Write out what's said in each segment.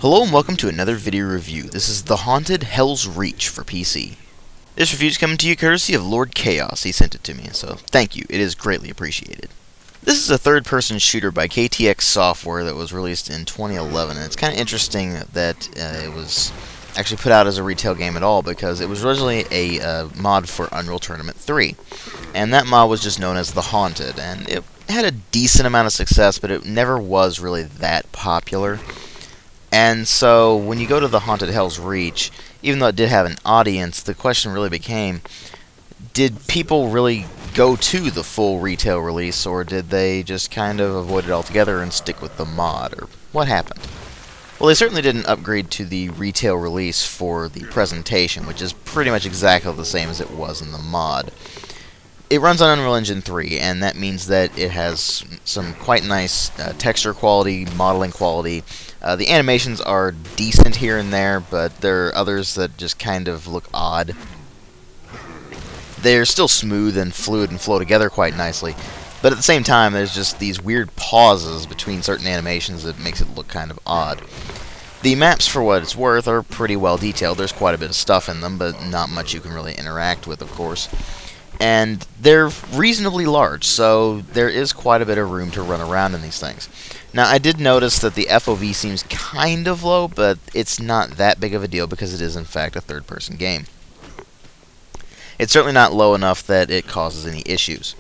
Hello and welcome to another video review. This is The Haunted Hell's Reach for PC. This review is coming to you courtesy of Lord Chaos. He sent it to me, so thank you. It is greatly appreciated. This is a third-person shooter by KTX Software that was released in 2011, and it's kind of interesting that it was actually put out as a retail game at all, because it was originally a mod for Unreal Tournament 3, and that mod was just known as The Haunted, and it had a decent amount of success, but it never was really that popular. And so, when you go to The Haunted Hell's Reach, even though it did have an audience, the question really became, did people really go to the full retail release, or did they just kind of avoid it altogether and stick with the mod, or what happened? Well, they certainly didn't upgrade to the retail release for the presentation, which is pretty much exactly the same as it was in the mod. It runs on Unreal Engine 3, and that means that it has some quite nice texture quality, modeling quality. The animations are decent here and there, but there are others that just kind of look odd. They're still smooth and fluid and flow together quite nicely, but at the same time there's just these weird pauses between certain animations that makes it look kind of odd. The maps, for what it's worth, are pretty well detailed. There's quite a bit of stuff in them, but not much you can really interact with, of course. And they're reasonably large, so there is quite a bit of room to run around in these things. Now, I did notice that the FOV seems kind of low, but it's not that big of a deal because it is, in fact, a third-person game. It's certainly not low enough that it causes any issues.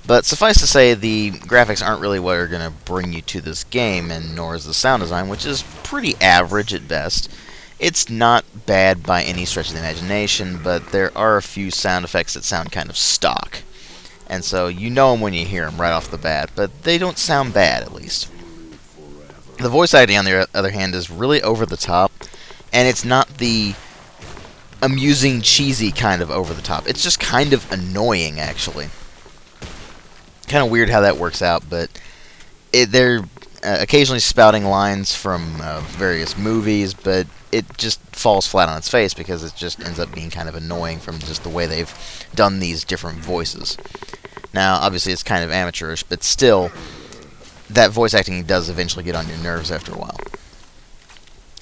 But suffice to say, the graphics aren't really what are going to bring you to this game, and nor is the sound design, which is pretty average at best. It's not bad by any stretch of the imagination, but there are a few sound effects that sound kind of stock. And so you know them when you hear them right off the bat, but they don't sound bad, at least. The voice acting, on the other hand, is really over the top, and it's not the amusing, cheesy kind of over the top. It's just kind of annoying, actually. Kind of weird how that works out, but they're occasionally spouting lines from various movies, but it just falls flat on its face because it just ends up being kind of annoying from just the way they've done these different voices. Now, obviously it's kind of amateurish, but still, that voice acting does eventually get on your nerves after a while.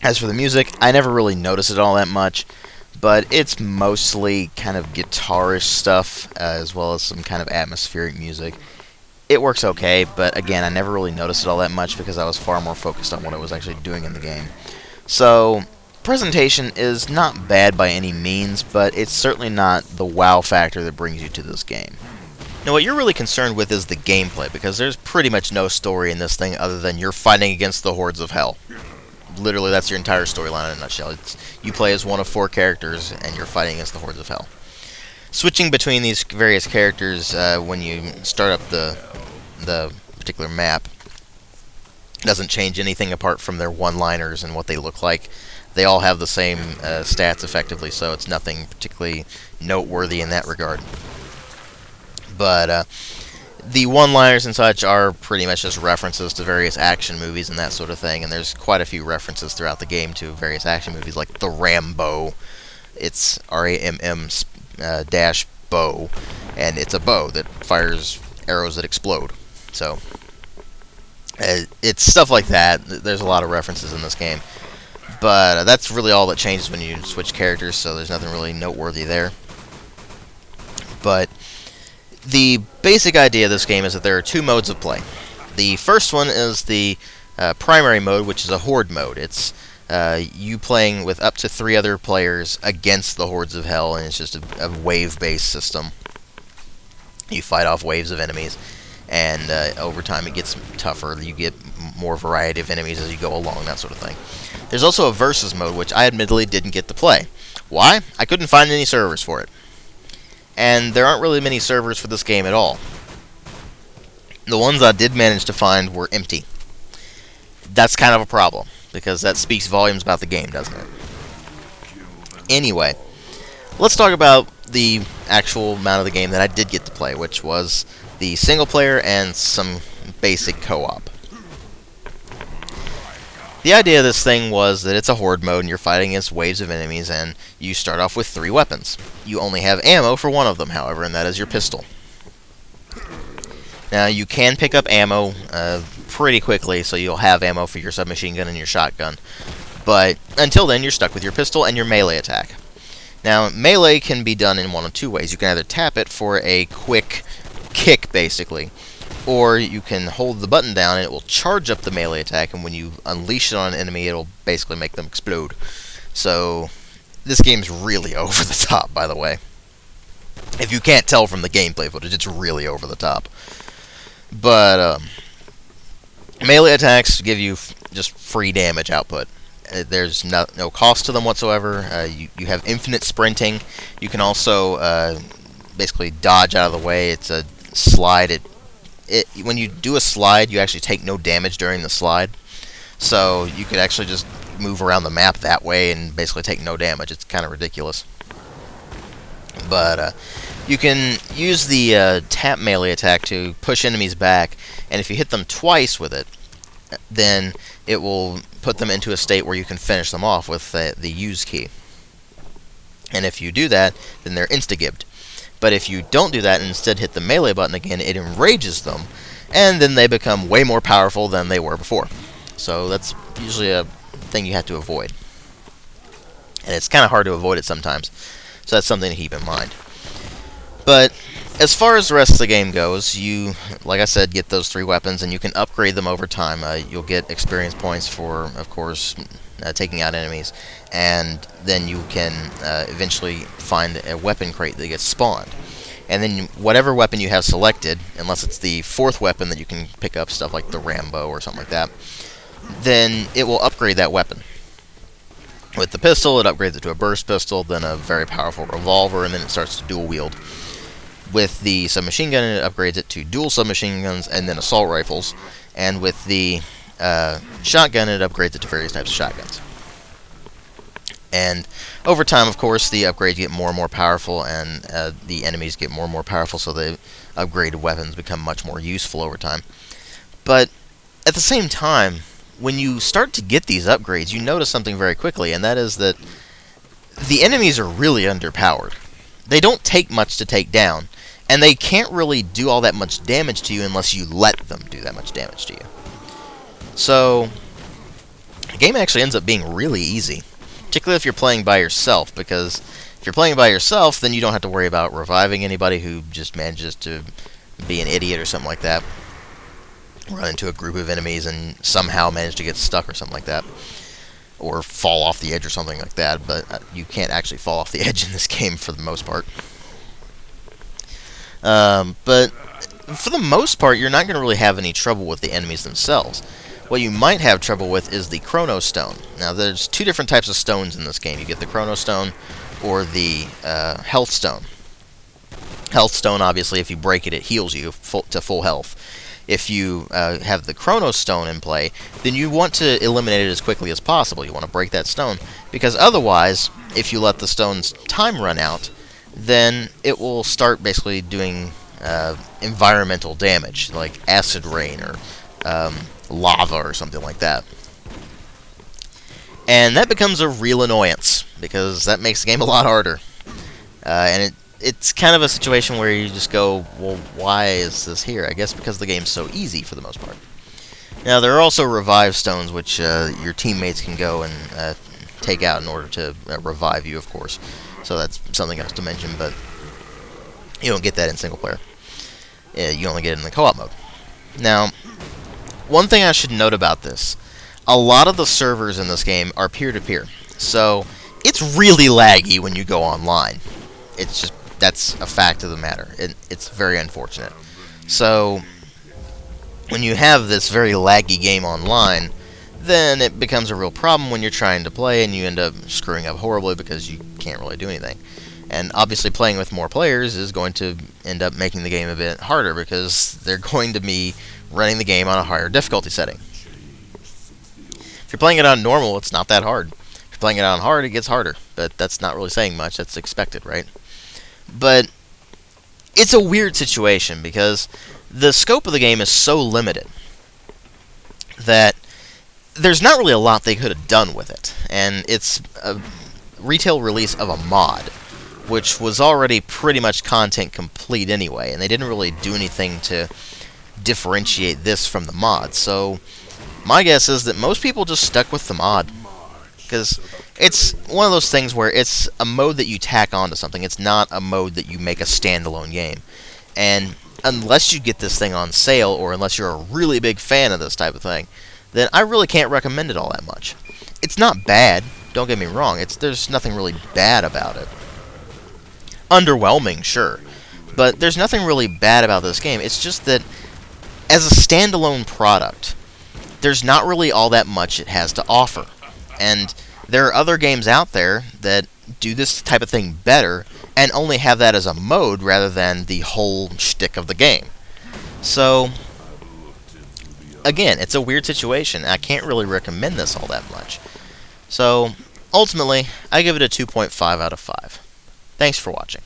As for the music, I never really noticed it all that much, but it's mostly kind of guitarish stuff, as well as some kind of atmospheric music. It works okay, but again, I never really noticed it all that much because I was far more focused on what I was actually doing in the game. So, presentation is not bad by any means, but it's certainly not the wow factor that brings you to this game. Now, what you're really concerned with is the gameplay, because there's pretty much no story in this thing other than you're fighting against the hordes of hell. Literally, that's your entire storyline in a nutshell. You play as one of 4 characters, and you're fighting against the hordes of hell. Switching between these various characters when you start up the particular map doesn't change anything apart from their one-liners and what they look like. They all have the same stats, effectively, so it's nothing particularly noteworthy in that regard. But the one-liners and such are pretty much just references to various action movies and that sort of thing, and there's quite a few references throughout the game to various action movies, like the Rambo. It's R-A-M-M dash bow, and it's a bow that fires arrows that explode. So, it's stuff like that. There's a lot of references in this game. But that's really all that changes when you switch characters, so there's nothing really noteworthy there. But the basic idea of this game is that there are 2 modes of play. The first one is the primary mode, which is a horde mode. It's you playing with up to 3 other players against the hordes of hell, and it's just a wave-based system. You fight off waves of enemies, and over time it gets tougher. You get more variety of enemies as you go along, that sort of thing. There's also a versus mode, which I admittedly didn't get to play. Why? I couldn't find any servers for it. And there aren't really many servers for this game at all. The ones I did manage to find were empty. That's kind of a problem, because that speaks volumes about the game, doesn't it? Anyway, let's talk about the actual amount of the game that I did get to play, which was the single player and some basic co-op. The idea of this thing was that it's a horde mode and you're fighting against waves of enemies, and you start off with 3 weapons. You only have ammo for one of them, however, and that is your pistol. Now, you can pick up ammo pretty quickly, so you'll have ammo for your submachine gun and your shotgun. But until then, you're stuck with your pistol and your melee attack. Now, melee can be done in one of two ways. You can either tap it for a quick kick, basically, or you can hold the button down and it will charge up the melee attack, and when you unleash it on an enemy, it'll basically make them explode. So, this game's really over the top, by the way. If you can't tell from the gameplay footage, it's really over the top. But, melee attacks give you just free damage output. There's no cost to them whatsoever. You have infinite sprinting. You can also basically dodge out of the way. It's a slide. When you do a slide, you actually take no damage during the slide. So you could actually just move around the map that way and basically take no damage. It's kind of ridiculous. But you can use the tap melee attack to push enemies back, and if you hit them twice with it, then it will put them into a state where you can finish them off with the use key. And if you do that, then they're insta-gibbed. But if you don't do that and instead hit the melee button again, it enrages them, and then they become way more powerful than they were before. So that's usually a thing you have to avoid. And it's kind of hard to avoid it sometimes. So that's something to keep in mind. But as far as the rest of the game goes, you, like I said, get those 3 weapons, and you can upgrade them over time. You'll get experience points for, of course, taking out enemies, and then you can eventually find a weapon crate that gets spawned. And then whatever weapon you have selected, unless it's the 4th weapon that you can pick up, stuff like the Rambo or something like that, then it will upgrade that weapon. With the pistol, it upgrades it to a burst pistol, then a very powerful revolver, and then it starts to dual wield. With the submachine gun, it upgrades it to dual submachine guns and then assault rifles. And with the shotgun, it upgrades it to various types of shotguns. And over time, of course, the upgrades get more and more powerful, and the enemies get more and more powerful, so the upgraded weapons become much more useful over time. But at the same time, when you start to get these upgrades, you notice something very quickly, and that is that the enemies are really underpowered. They don't take much to take down, and they can't really do all that much damage to you unless you let them do that much damage to you. So, the game actually ends up being really easy, particularly if you're playing by yourself, because if you're playing by yourself, then you don't have to worry about reviving anybody who just manages to be an idiot or something like that. Run into a group of enemies and somehow manage to get stuck or something like that. Or fall off the edge or something like that, but you can't actually fall off the edge in this game for the most part. But for the most part, you're not going to really have any trouble with the enemies themselves. What you might have trouble with is the Chrono Stone. Now, there's 2 different types of stones in this game. You get the Chrono Stone or the Health Stone. Health Stone, obviously, if you break it, it heals you to full health. If you have the Chrono Stone in play, then you want to eliminate it as quickly as possible. You want to break that stone, because otherwise, if you let the stone's time run out, then it will start basically doing environmental damage, like acid rain or lava or something like that. And that becomes a real annoyance, because that makes the game a lot harder. And it's kind of a situation where you just go, well, why is this here? I guess because the game's so easy for the most part. Now, there are also revive stones, which your teammates can go and take out in order to revive you, of course. So that's something else to mention, but you don't get that in single player. You only get it in the co-op mode. Now, one thing I should note about this, a lot of the servers in this game are peer-to-peer. So it's really laggy when you go online. It's just, that's a fact of the matter. It's very unfortunate. So when you have this very laggy game online, then it becomes a real problem when you're trying to play, and you end up screwing up horribly because you can't really do anything. And obviously playing with more players is going to end up making the game a bit harder, because they're going to be running the game on a higher difficulty setting. If you're playing it on normal, it's not that hard. If you're playing it on hard, it gets harder. But that's not really saying much. That's expected, right? But it's a weird situation, because the scope of the game is so limited that there's not really a lot they could have done with it. And it's a retail release of a mod, which was already pretty much content complete anyway, and they didn't really do anything to differentiate this from the mod. So my guess is that most people just stuck with the mod. because it's one of those things where it's a mode that you tack onto something. It's not a mode that you make a standalone game. And unless you get this thing on sale, or unless you're a really big fan of this type of thing, then I really can't recommend it all that much. It's not bad, don't get me wrong. There's nothing really bad about it. Underwhelming, sure, but there's nothing really bad about this game. It's just that as a standalone product, there's not really all that much it has to offer. And there are other games out there that do this type of thing better and only have that as a mode rather than the whole shtick of the game. So, again, it's a weird situation. I can't really recommend this all that much. So, ultimately, I give it a 2.5 out of 5. Thanks for watching.